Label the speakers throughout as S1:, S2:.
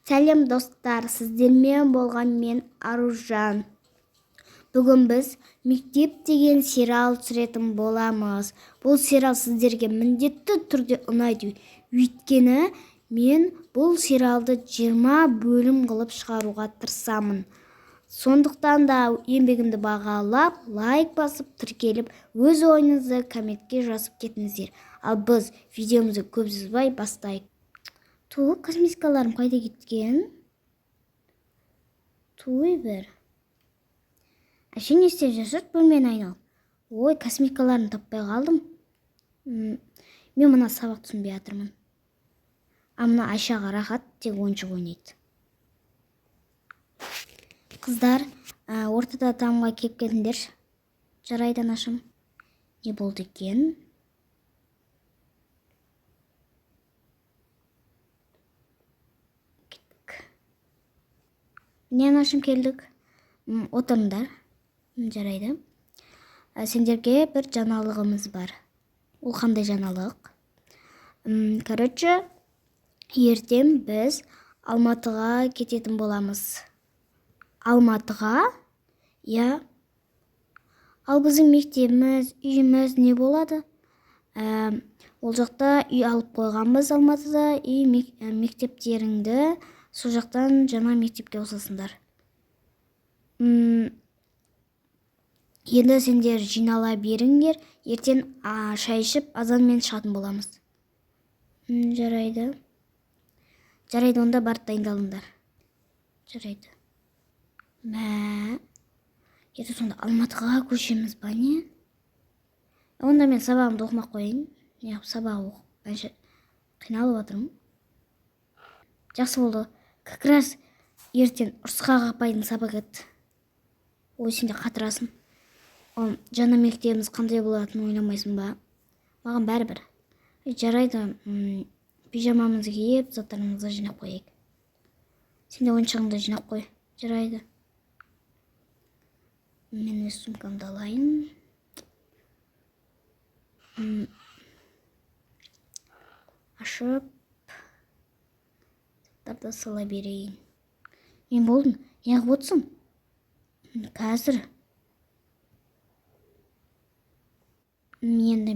S1: Сәлем достар, сіздермен болған мен Аружан. Бүгін біз Мектеп деген сериал түсіретін боламыз. Бұл сериал сіздерге міндетті түрде ұнайды. Өйткені мен бұл сериалды 20 бөлім қылып шығаруға тырысамын. Сондықтан да еңбегімді бағалап, лайк басып, тіркеліп, өз ойыңызды комментке жазып кетіңіздер. Ал біз видеомызды көп созбай бастайық. Косметикаларым қайда кеткен? Бір. Әше не істеп жүрсіз? Бөлмені айналып. Ой, косметикаларын таппай қалдым. Мен мына сабақ түсінбей жатырмын. Мына Айшаға рахат, тек ойыншық ойнайды. Қыздар, ортада тамға келіп кетіңдер. Жарайды анашым. Не болды екен? Не анашым келдік? Отырыңдар. Жарайды. Сендерге бір жаңалығымыз бар. Ол қандай жаңалық? Короче, ертең біз Алматыға кететін боламыз. Алматыға? Я. Ал біздің мектебіміз, үйіміз не болады? Ол жақта үй алып қойғанбыз Алматыда, мектептеріңді сол жақтан жаңа мектепке қосасыңдар. Енді сендер жинала беріңдер, ертең шай ішіп азанмен шығатын боламыз. Жарайды. Жарайды, онда барып дайындалыңдар. Жарайды. Ертең сонда Алматыға көшеміз ба не? Онда мен сабағымды оқымақ қояйын. Сабақ оқып, қиналып отырмын. Жақсы болды. Как раз ертең Ұрысқақ апайдың сабағы еді. Ой, сен де қатырасың. Жаңа мектебіміз қандай болатынын ойламайсың ба? Маған бәрібір. Жарайды, пижамамызды киіп, заттарымызды жинап қояйық. Сен де ойыншығыңды жинап қой. Жарайды. Мен өз сумкамды алайын. Ашып, заттарды сала берейін. Мен болдым, неғып отырсың? Қазір. Енді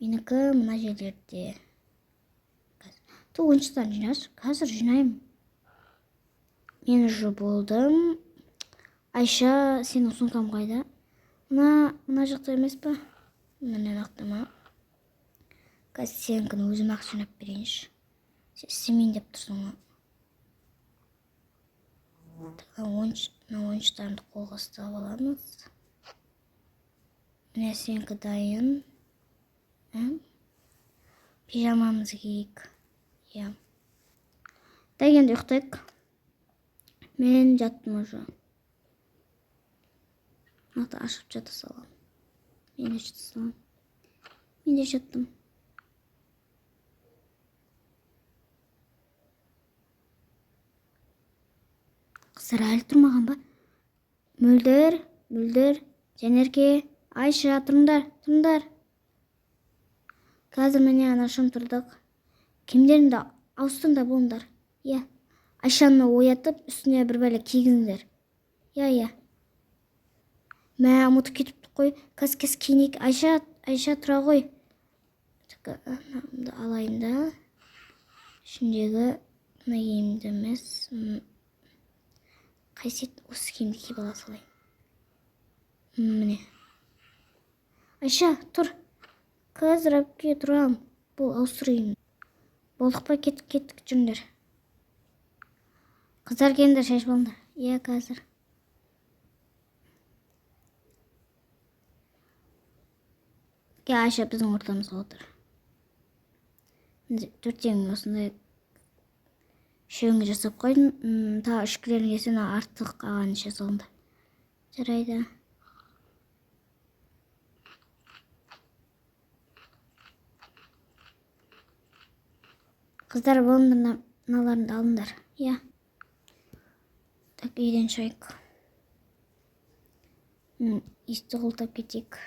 S1: менікі мына жерлерде. Ойыншықтарын жинаш, қазір жинайым. Мен уже болдым. Айша, сенің сумкам қайда? Мына жақта емес па? Мына жақта ма? Қазір сенікін өзім ақ жинап берейінші. Сен істемейін деп тұрсың ма? Ойыншықтарымды қолға ұстап аламыз. Міне сенікі дайын. Пижамамызды киейік. Енді ұйықтайық. Мен жаттым уже. Нақты ашып жата салам. Мен де жаттым. Қыздар әлі тұрмаған ба? Мөлдір, Жәнерке, Айша, тұрыңдар. Қазір міне анашым тұрдық. Киімдеріңді ауыстырыңдар болыңдар. Айшаны оятып, үстіне бір бәле кигіңдер. Ұмытып кетіпті қой. Қазір киінейік. Айша тұра ғой. Алайын да. Ішіндегі киімді емес. Қайсет осы киімді киіп ала салайын. Міне. Айша, тұр. Қазір әпке тұрам. Бұл ауыстырайын. Болдық па, кеттік жүріңдер. Қыздар келіңдер, шаш болыңдар. Қазір. Айша біздің ортамызға отыр. Төртеуің осындай үшеуіңе жасап қойдым. Та үшкілеріңе сен артық ағаны іше салыңдар. Жарайды. Қыздар болыңдар, мыналарыңды алыңдар. Так, үйден шайық. Есті қолтап кетейік.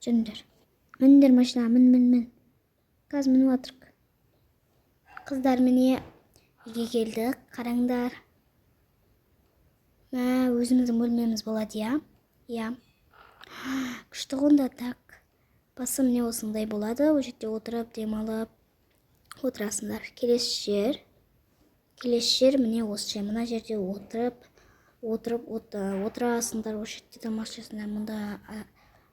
S1: Жүріңдер. Міндер машина, мін. Қазір мініп атырық. Қыздар, міне Үйге келдік, қараңдар. Өзіміздің бөлмеміз болады, я? Я. Күшті қонда, так. Басым не осындай болады, ол жерде отырып, демалып отырасыңдар. Келесі жер міне осы жер. Мына жерде отырасыңдар, ол жерде тамақ ішесіңдер. Мұнда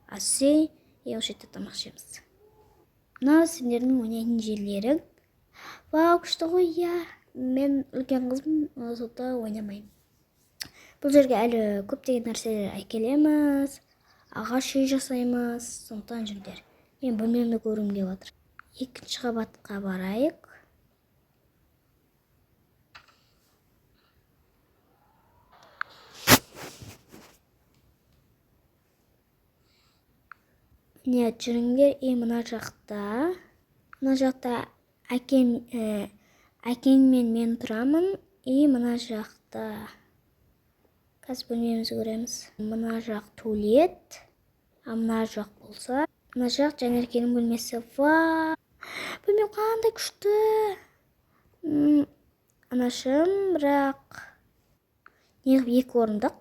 S1: асы, ол жерде тамақ ішеміз. Мына сендердің ойнайтын жерлерің. Вау, күшті ғой, я. Мен үлкен қызым, сондықтан ойнамаймын. Бұл жерге әлі көптеген нәрселер әкелеміз. Ағаш үй жасаймыз. Сондықтан жүрдер. Мен бөлмемді көргім келіп отыр. Екінші қабатқа барайық. Не жүріңдер, мына жақта. Мына жақта әкеңмен мен тұрамын. Мына жақта қазір бөлмемізді көреміз. Мына жақ туалет. Мына жақ болса. Мына жақ Жанеркенің бөлмесі. Вау! Бөлмем қандай күшті. Анашым, бірақ неғып екі орындық.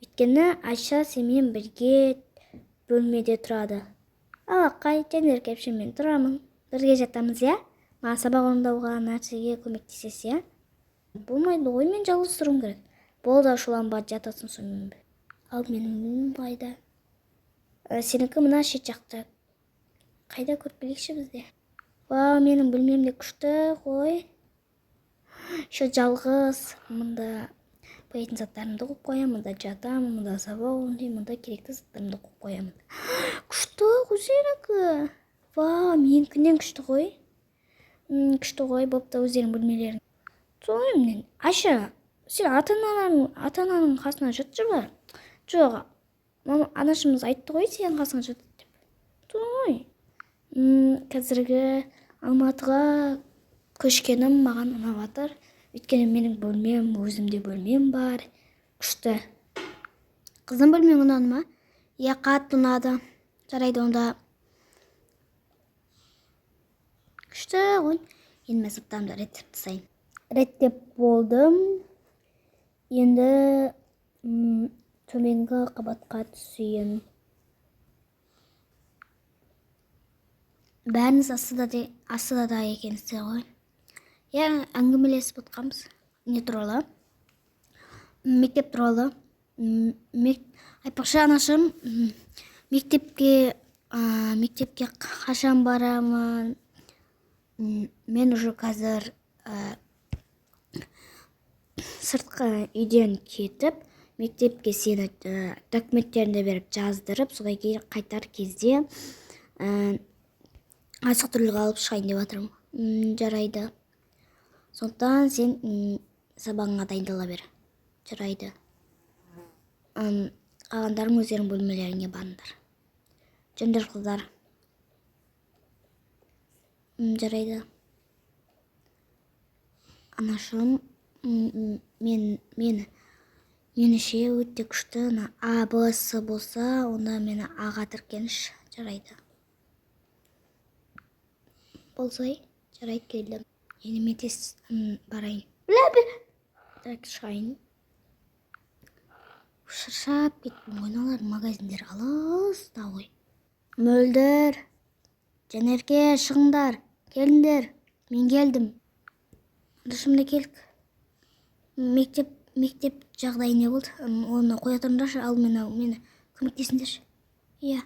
S1: Өйткені Айша сенімен бірге бөлмеде тұрады. Алақай, Жанерке мен тұрамын. Бірге жатамыз, я? Маған сабақ орындауға нәрсеге көмектесесіз, я? Болмайды ғой, мен жалғыз тұруым керек. Болды, шуланба, жатасың сонымен бе. Ал менің байда. Сенікі мына шет жақта. Қайда көріп келейікші бізде? Вау, менің бөлмемде күшті ғой. Шо жалғыз. Мұнда боятын заттарымды қойып қоямын, мұнда жатамын, мұнда сабақ орындаймын, мұнда керекті заттарымды қойып қоямын. Күшті ғой сенікі. Вау, менікінен күшті ғой. Күшті ғой, бопта өздерің бөлмелерің. Сонымен, Айша, сен ата-ананың қасына жатшы ба? Жоқ, анашымыз айтты ғой, сен қасына жатты деп. Той. Қазіргі Алматыға көшкенім маған ұнап жатыр. Өйткені менің бөлмем, өзімде бөлмем бар. Күшті. Қыздың бөлмең ұнады ма? Я, қатты ұнады. Жарайды, онда күшті ғой. Енді мен заттарымды реттеп тастайын. Реттеп болдым. Енді төменгі қабатқа түсейін. Бәріңіз астыда екенсіздер ғой. Я, әңгімелесіп отқанбыз. Не туралы? Мектеп туралы. Айтпақшы, анашым, мектепке қашан барамын? Мен уже қазір сыртқы үйден кетіп, мектепке сені документтеріңді беріп жаздырып, содан кейін қайтар кезде азық-түлік алып шығайын деп жатырмын. Жарайды. Сондықтан сен сабағыңа дайындала бер. Жарайды. Қалғандарың өздерің бөлмелеріңе барыңдар. Жөндөр қыздар. Жарайды. Анашым, меніше өте күшті. А, Б, С болса, онда мені Аға тіркеніш. Жарайды. Болсай, жарайды, келдім. Енді мен тез барайын. Так, шығайын. Шаршап кеттім. Ойналар магазиндер алыста ғой. Мөлдір. Жанерке, шығыңдар. Келіңдер. Мен келдім. Дышымда келік. Мектеп жағдайы не болды? Оны қоя тұрыңдаршы, ал мені көмектесіңдерші. Иә.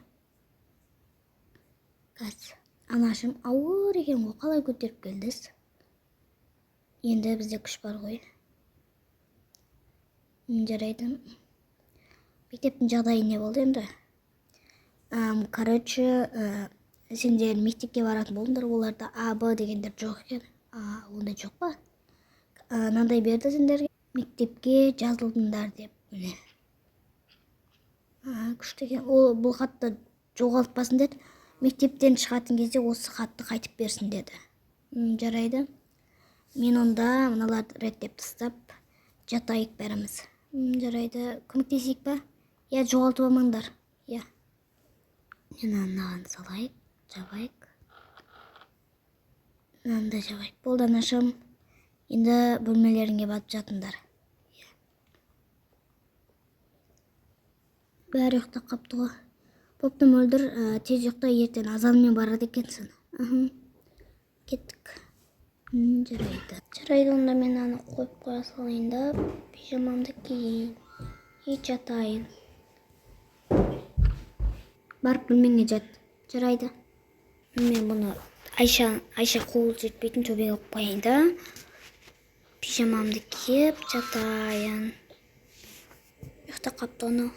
S1: Қаз. Анашым ауыр екен ғой, қалай көтеріп келдіз? Енді бізде күш бар ғой. Жарайды. Мектептің жағдайы не болды енді? Короче, сендер мектепке баратын болыңдар, оларда А, Б дегендер жоқ екен. Онда жоқ па? Мынандай берді сендерге. Мектепке жазылдыңдар деп. Күшті екен. Бұл хатты жоғалтпасын деді. Мектептен шығатын кезде осы хатты қайтып берсін деді. Жарайды. Мен онда мыналарды реттеп тастап жатайық бәріміз. Жарайды. Көмектесейік па? Я, жоғалтып алмаңдар. Я. Мен анаған салайық. Жабайық. Мынанда жабайық. Болды, анашым. Енді бөлмелеріңе батып жатыңдар. Бәрі ұйықтап қапты ғой. Бопты мөлдір, тез ұйықта, ертең азанмен барады екенсің. Кеттік. Жарайды. Жарайды, онда мен аны қойып қоя салайын да, пижамамды киейін. И жатайын. Барып бөлмеңе жат. Жарайды. Мен бұны Айша қол жетпейтін төбеге қойып қояйын да. Пижамамды киіп жатайын. Ұйықтап қапты оны.